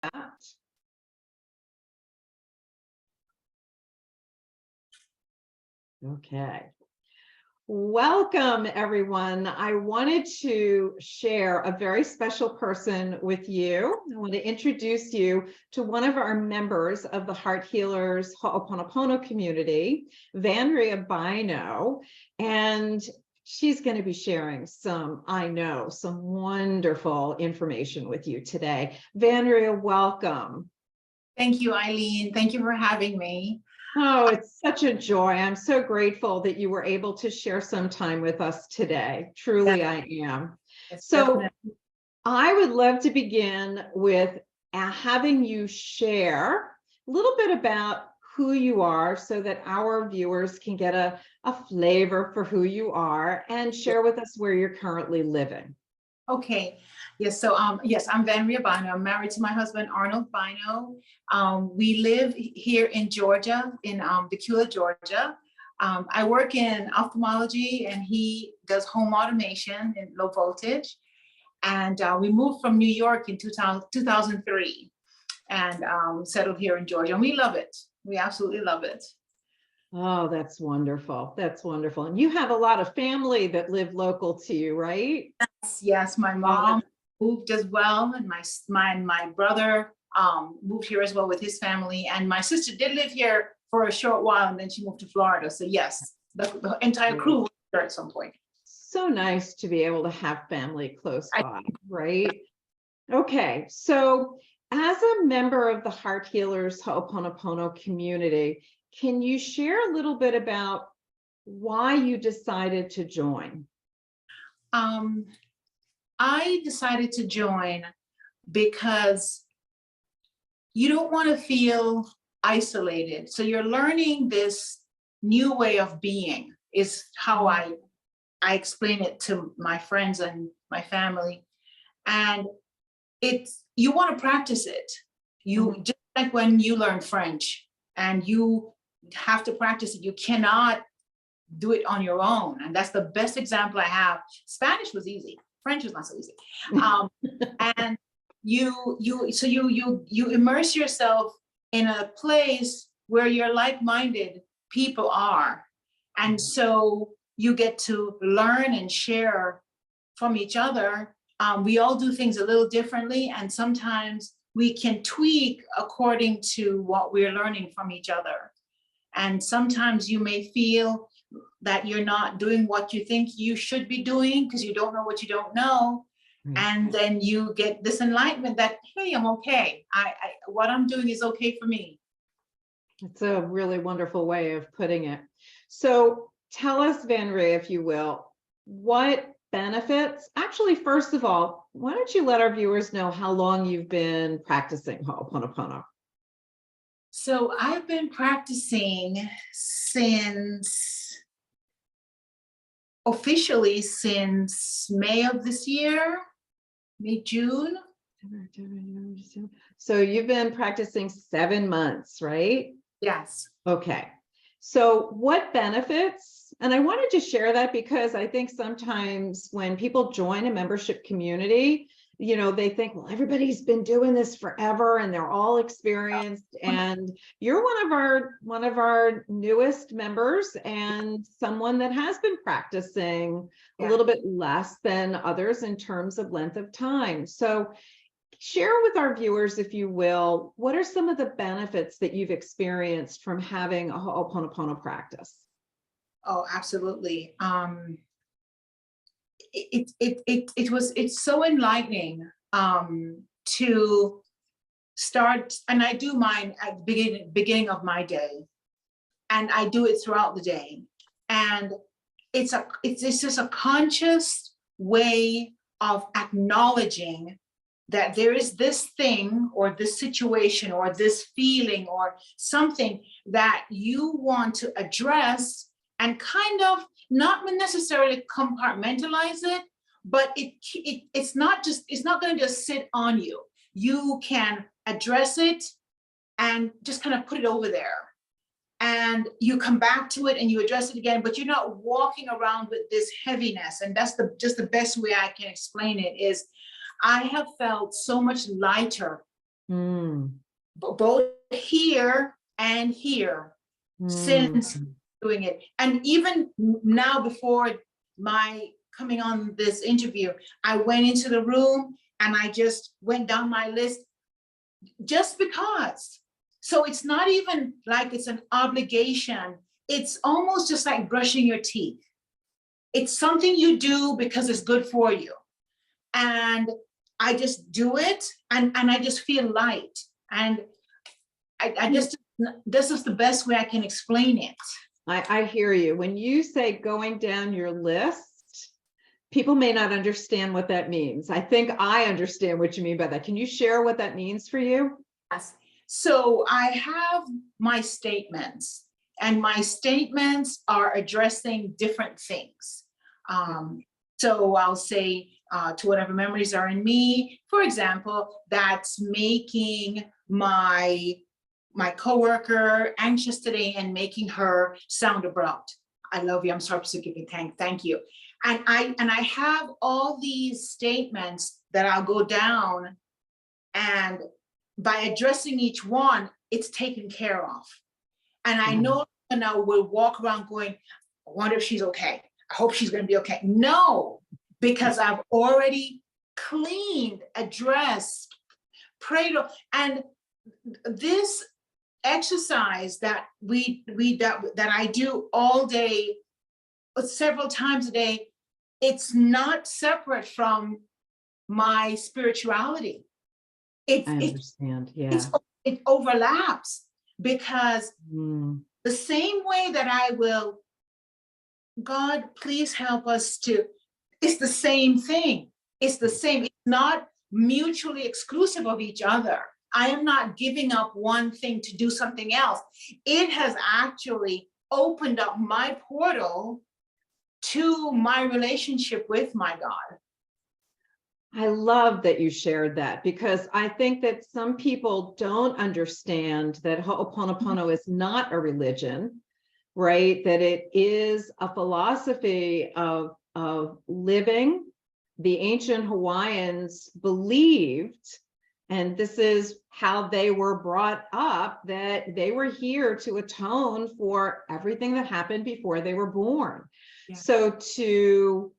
that. Okay. Welcome, everyone. I wanted to share a very special person with you. I want to introduce you to one of our members of the Heart Healers Ho'oponopono community, Vanria Bynoe, and she's going to be sharing some wonderful information with you today. Vanria, welcome. Thank you, Eileen. Thank you for having me. Oh, it's such a joy. I'm so grateful that you were able to share some time with us today. Truly, I am. So I would love to begin with having you share a little bit about who you are so that our viewers can get a flavor for who you are and share with us where you're currently living. Okay. Yes. So, yes, I'm Vanria Bynoe. I'm married to my husband, Arnold Bynoe. We live here in Georgia, in Decula, Georgia. I work in ophthalmology and he does home automation in low voltage. And we moved from New York in 2003 and settled here in Georgia. And we love it. We absolutely love it. Oh, that's wonderful. That's wonderful. And you have a lot of family that live local to you, right? Yes, my mom moved as well, and my brother moved here as well with his family, and my sister did live here for a short while, and then she moved to Florida. So yes, the entire crew was here at some point. So nice to be able to have family close by, right? Okay, so as a member of the Heart Healers Ho'oponopono community, can you share a little bit about why you decided to join? I decided to join because you don't want to feel isolated. So you're learning this new way of being is how I explain it to my friends and my family. And you want to practice it. Just like when you learn French and you have to practice it, you cannot do it on your own. And that's the best example I have. Spanish was easy. French was not so easy. And you immerse yourself in a place where your like-minded people are. And so you get to learn and share from each other. We all do things a little differently, and sometimes we can tweak according to what we're learning from each other. And sometimes you may feel that you're not doing what you think you should be doing because you don't know what you don't know. And then you get this enlightenment that, hey, I'm okay. What I'm doing is okay for me. It's a really wonderful way of putting it. So tell us, Vanria, if you will, what benefits, actually, first of all, why don't you let our viewers know how long you've been practicing Ho'oponopono? So I've been practicing officially since May of this year, May, June. So you've been practicing 7 months, right? Yes. Okay. So what benefits, and I wanted to share that because I think sometimes when people join a membership community, you know, they think, well, everybody's been doing this forever and they're all experienced, and you're one of our newest members and someone that has been practicing a little bit less than others in terms of length of time. So share with our viewers, if you will, what are some of the benefits that you've experienced from having a Ho'oponopono practice? Oh, absolutely. It's so enlightening to start, and I do mine at the beginning of my day, and I do it throughout the day, and it's just a conscious way of acknowledging that there is this thing or this situation or this feeling or something that you want to address and kind of not necessarily compartmentalize it, but it's not going to just sit on you. You can address it and just kind of put it over there. And you come back to it and you address it again, but you're not walking around with this heaviness. And that's just the best way I can explain it is I have felt so much lighter Mm, both here and here, mm, since doing it. And even now, before my coming on this interview, I went into the room and I just went down my list just because. So it's not even like it's an obligation. It's almost just like brushing your teeth. It's something you do because it's good for you. And I just do it, and I just feel light. And I just, this is the best way I can explain it. I hear you. When you say going down your list, people may not understand what that means. I think I understand what you mean by that. Can you share what that means for you? Yes. So I have my statements, and my statements are addressing different things. So I'll say to whatever memories are in me, for example, that's making my coworker anxious today and making her sound abrupt. I love you. I'm sorry for giving thank you. And I have all these statements that I'll go down, and by addressing each one, it's taken care of. And I know now we'll walk around going, I wonder if she's okay. I hope she's going to be okay. No, because I've already cleaned, addressed, prayed, and this exercise that that I do all day, several times a day, it's not separate from my spirituality. I understand. Yeah. It overlaps, because the same way that I will, God, please help us to, it's the same thing. It's the same. It's not mutually exclusive of each other. I am not giving up one thing to do something else. It has actually opened up my portal to my relationship with my God. I love that you shared that, because I think that some people don't understand that Ho'oponopono is not a religion, right? That it is a philosophy of living. The ancient Hawaiians believed, and this is how they were brought up, that they were here to atone for everything that happened before they were born. Yeah. So to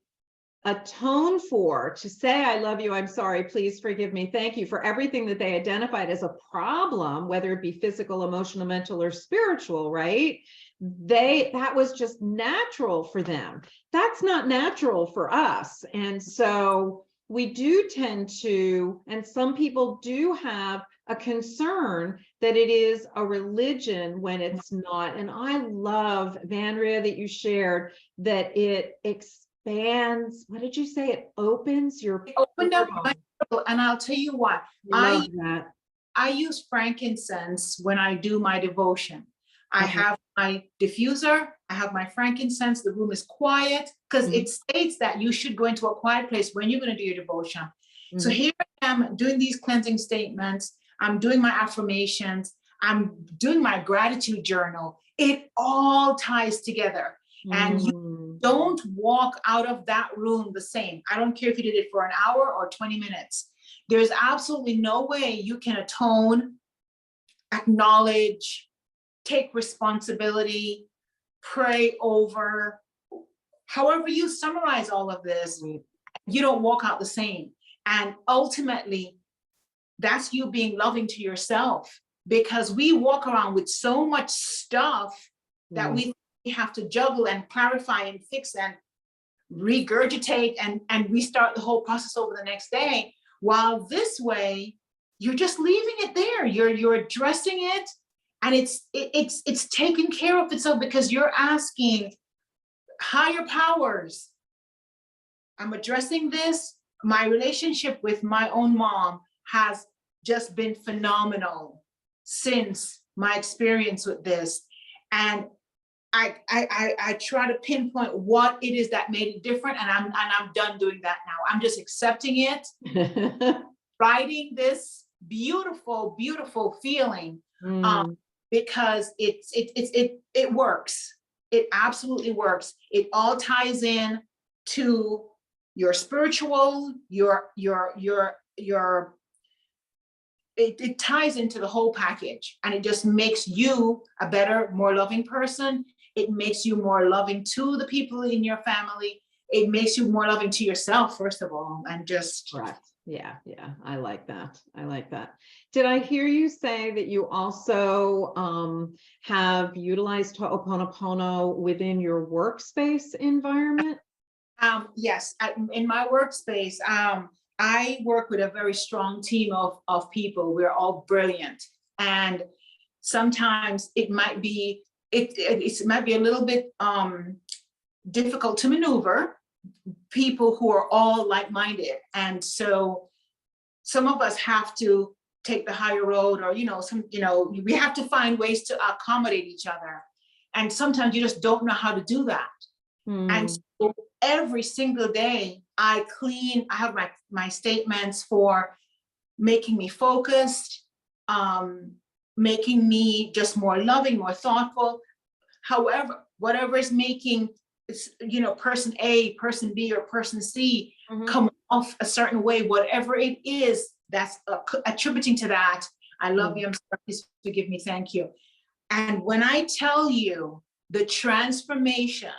atone for, to say, I love you, I'm sorry, please forgive me, thank you, for everything that they identified as a problem, whether it be physical, emotional, mental, or spiritual, right? That was just natural for them. That's not natural for us. And so we do tend to, and some people do have a concern that it is a religion when it's not. And I love, Vanria, that you shared that it expands. What did you say? It opens your portal. Opened up my portal, and I'll tell you what. Love that. I use frankincense when I do my devotion. I have my diffuser, I have my frankincense, the room is quiet, because it states that you should go into a quiet place when you're going to do your devotion. So here I am doing these cleansing statements, I'm doing my affirmations, I'm doing my gratitude journal. It all ties together. And you don't walk out of that room the same. I don't care if you did it for an hour or 20 minutes. There's absolutely no way you can atone, acknowledge, take responsibility, pray over, however you summarize all of this, you don't walk out the same. And ultimately, that's you being loving to yourself, because we walk around with so much stuff that we have to juggle and clarify and fix and regurgitate and restart the whole process over the next day. While this way, you're just leaving it there. You're addressing it, and it's taken care of itself, because you're asking higher powers. I'm addressing this. My relationship with my own mom has just been phenomenal since my experience with this. And I try to pinpoint what it is that made it different, and I'm done doing that now. I'm just accepting it, writing this beautiful, beautiful feeling, because it works. It absolutely works. It all ties in to your spiritual, your it ties into the whole package, and it just makes you a better, more loving person. It makes you more loving to the people in your family. It makes you more loving to yourself, first of all, and just. Correct. Yeah, yeah, I like that. I like that. Did I hear you say that you also have utilized Ho'oponopono within your workspace environment? Yes, in my workspace, I work with a very strong team of people. We're all brilliant, and sometimes it might be it might be a little bit difficult to maneuver people who are all like-minded, and so some of us have to take the higher road, or we have to find ways to accommodate each other, and sometimes you just don't know how to do that. And so every single day I have my statements for making me focused, making me just more loving, more thoughtful. However, whatever is making person A, person B, or person C come off a certain way, whatever it is that's attributing to that. I love you, I'm sorry, please forgive me, thank you. And when I tell you the transformation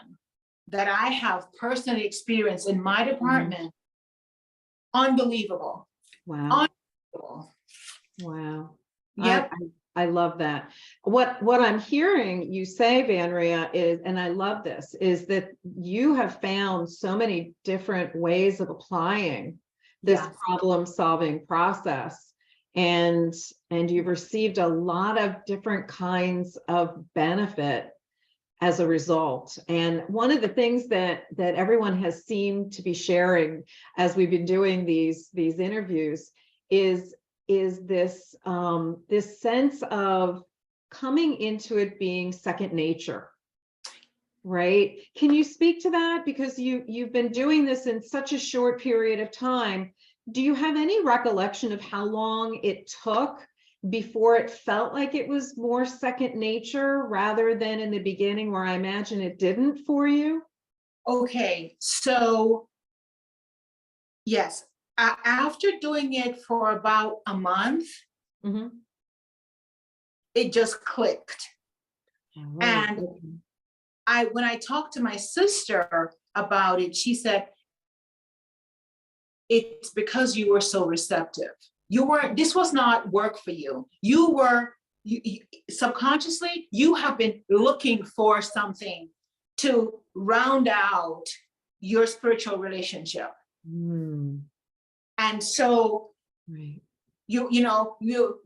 that I have personally experienced in my department, unbelievable. Wow. Unbelievable. Wow. Yep. I love that. What I'm hearing you say, Vanria, is, and I love this, is that you have found so many different ways of applying this problem-solving process, and you've received a lot of different kinds of benefit as a result. And one of the things that everyone has seemed to be sharing as we've been doing these interviews is this this sense of coming into it being second nature, right? Can you speak to that? Because you've been doing this in such a short period of time. Do you have any recollection of how long it took before it felt like it was more second nature, rather than in the beginning where I imagine it didn't for you? Okay, so yes, after doing it for about a month, it just clicked. And when I talked to my sister about it, she said, it's because you were so receptive. This was not work for you. You subconsciously, you have been looking for something to round out your spiritual relationship. And so you're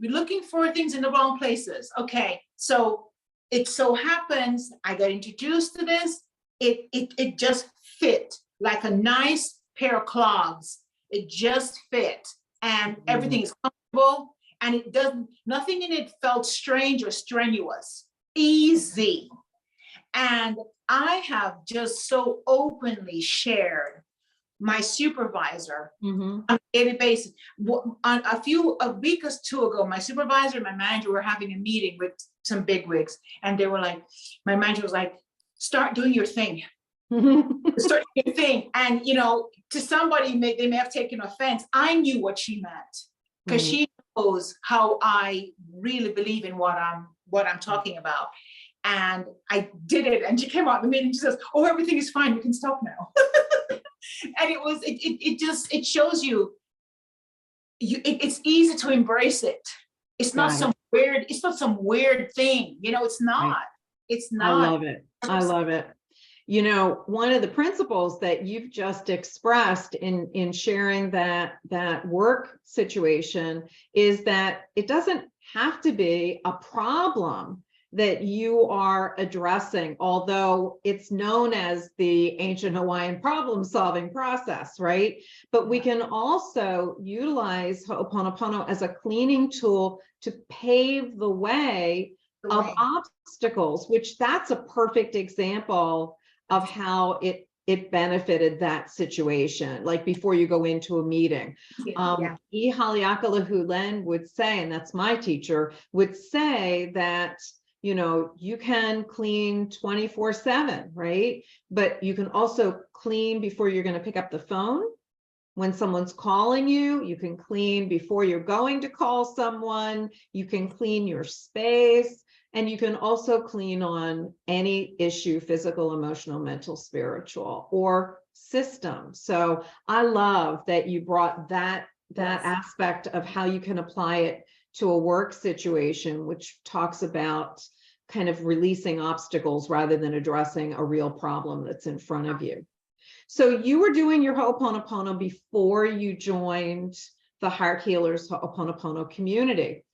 looking for things in the wrong places. Okay, so it so happens I got introduced to this. It just fit like a nice pair of clogs. It just fit, and everything is comfortable, and nothing in it felt strange or strenuous. Easy. And I have just so openly shared my supervisor on a daily basis. On a week or two ago, my supervisor and my manager were having a meeting with some bigwigs, and they were like, my manager was like, start doing your thing. Start doing your thing. And to somebody, they may have taken offense. I knew what she meant, because she knows how I really believe in what I'm talking about. And I did it, and she came out in the meeting, she says, oh, everything is fine, you can stop now. And it shows you, it's easy to embrace it. It's not some weird thing, it's not. It's not. I love it. I love it. One of the principles that you've just expressed in sharing that work situation is that it doesn't have to be a problem that you are addressing, although it's known as the ancient Hawaiian problem-solving process, right? But we can also utilize Ho'oponopono as a cleaning tool to pave the way of obstacles, which that's a perfect example of how it benefited that situation, like before you go into a meeting. E. Haleakala Hulen would say, and that's my teacher, would say that you can clean 24/7, right? But you can also clean before you're going to pick up the phone. when someone's calling you, you can clean before you're going to call someone, you can clean your space, and you can also clean on any issue, physical, emotional, mental, spiritual, or system. So I love that you brought that aspect of how you can apply it to a work situation, which talks about kind of releasing obstacles rather than addressing a real problem that's in front of you. So you were doing your Ho'oponopono before you joined the Heart Healers Ho'oponopono community.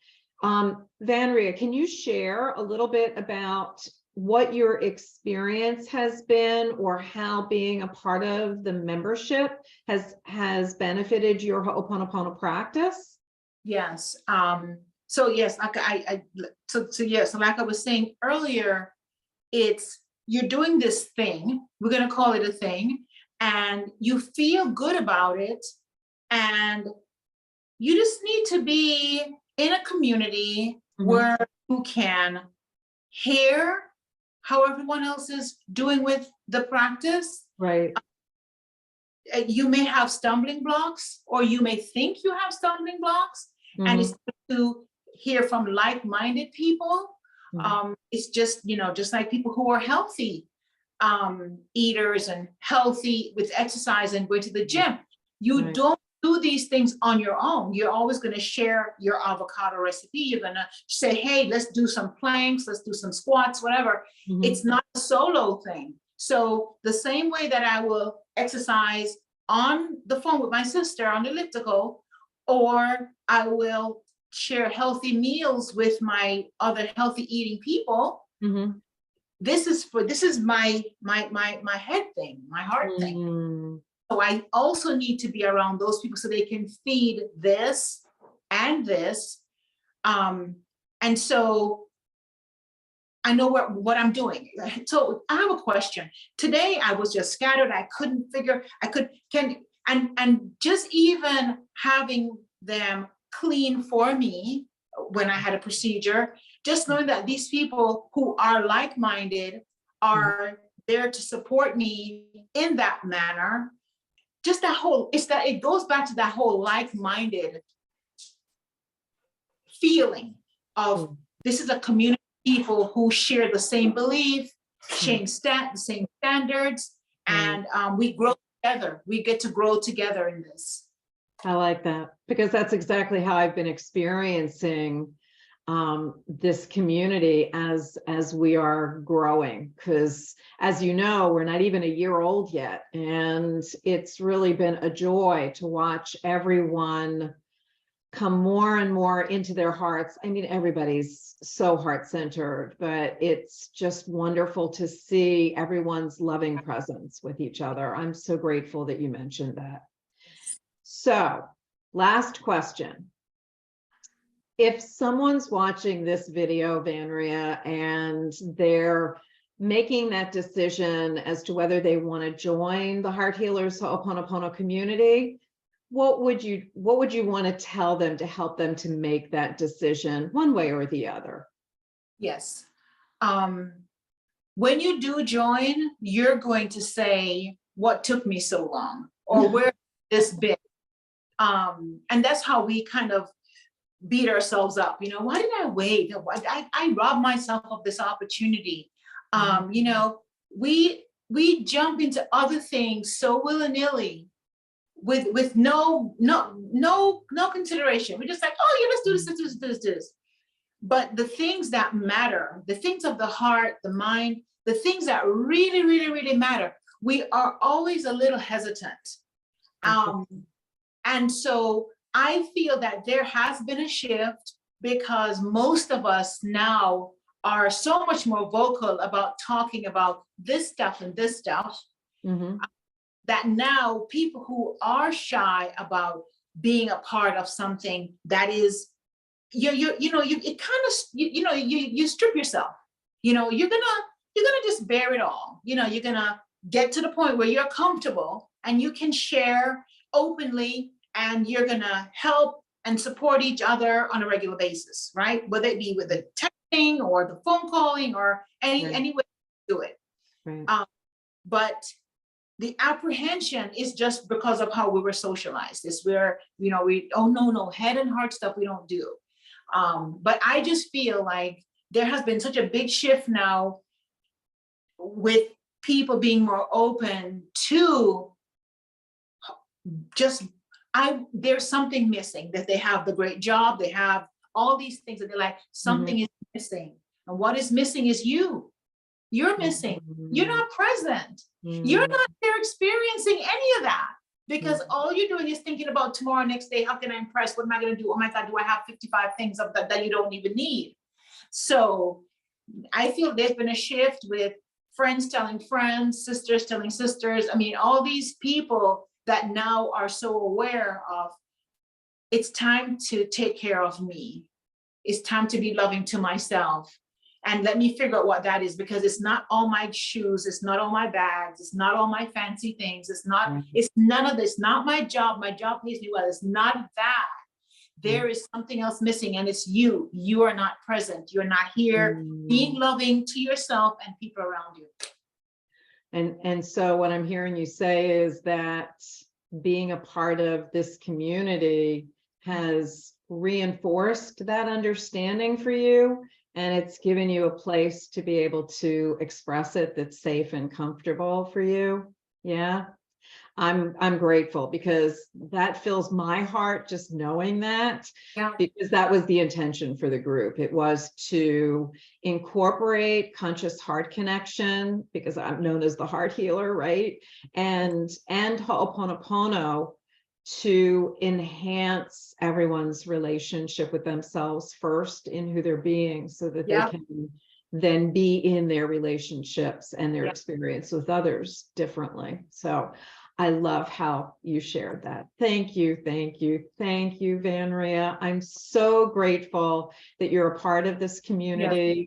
Vanria, can you share a little bit about what your experience has been, or how being a part of the membership has benefited your Ho'oponopono practice? Yes. So yes, like yes, like I was saying earlier, you're doing this thing, we're going to call it a thing, and you feel good about it, and you just need to be in a community where you can hear how everyone else is doing with the practice. Right. You may have stumbling blocks, or you may think you have stumbling blocks, and it's to hear from like-minded people. It's just, just like people who are healthy eaters and healthy with exercise and going to the gym. You don't do these things on your own. You're always going to share your avocado recipe. You're going to say, hey, let's do some planks, let's do some squats, whatever. It's not a solo thing. So the same way that I will exercise on the phone with my sister on the elliptical, or I will share healthy meals with my other healthy eating people. This is my head thing, my heart thing. So I also need to be around those people so they can feed this and this. And so I know what I'm doing. So I have a question. Today I was just scattered. I couldn't figure, and just even having them clean for me when I had a procedure, just knowing that these people who are like-minded are there to support me in that manner. Just it goes back to that whole like-minded feeling of this is a community of people who share the same belief, the same standards, and we grow together. We get to grow together in this. I like that, because that's exactly how I've been experiencing this community as we are growing, because as you know, we're not even a year old yet, and it's really been a joy to watch everyone come more and more into their hearts. I mean, everybody's so heart-centered, but it's just wonderful to see everyone's loving presence with each other. I'm so grateful that you mentioned that. So, last question. If someone's watching this video, Vanria, and they're making that decision as to whether they want to join the Heart Healers Ho'oponopono community, what would you want to tell them to help them to make that decision one way or the other? Yes. When you do join, you're going to say, what took me so long? Or where this been? And that's how we kind of beat ourselves up. Why did I wait? I robbed myself of this opportunity. We jump into other things so willy-nilly with no consideration. We're just like, oh yeah, let's do this. But the things that matter, the things of the heart, the mind, the things that really, really, really matter, we are always a little hesitant. And so I feel that there has been a shift, because most of us now are so much more vocal about talking about this stuff and this stuff, that now people who are shy about being a part of something that is, you strip yourself. You're gonna just bear it all. You're gonna get to the point where you're comfortable and you can share openly, and you're gonna help and support each other on a regular basis, right? Whether it be with the texting or the phone calling or any way to do it. Right. But the apprehension is just because of how we were socialized. It's where, oh, no, head and heart stuff we don't do. But I just feel like there has been such a big shift now with people being more open to just, there's something missing, that they have the great job, they have all these things, that they're like, something is missing. And what is missing is you. You're missing. You're not present. You're not there experiencing any of that, because all you're doing is thinking about tomorrow, next day, how can I impress? What am I going to do? Oh my God, do I have 55 things of that you don't even need? So I feel there's been a shift with friends telling friends, sisters telling sisters. I mean, all these people that now are so aware of, it's time to take care of me. It's time to be loving to myself. And let me figure out what that is, because it's not all my shoes, it's not all my bags, it's not all my fancy things, it's none of this, not my job pays me well, it's not that. There is something else missing, and it's you. You are not present. You're not here being loving to yourself and people around you. And so what I'm hearing you say is that being a part of this community has reinforced that understanding for you, and it's given you a place to be able to express it that's safe and comfortable for you. Yeah. I'm grateful, because that fills my heart just knowing that, because that was the intention for the group. It was to incorporate conscious heart connection, because I'm known as the heart healer, right? And Ho'oponopono to enhance everyone's relationship with themselves first in who they're being, so that they can then be in their relationships and their experience with others differently. So I love how you shared that. Thank you, thank you, thank you, Vanria. I'm so grateful that you're a part of this community.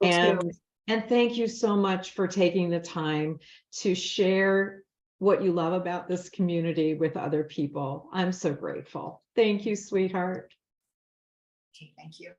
And thank you so much for taking the time to share what you love about this community with other people. I'm so grateful. Thank you, sweetheart. Okay, thank you.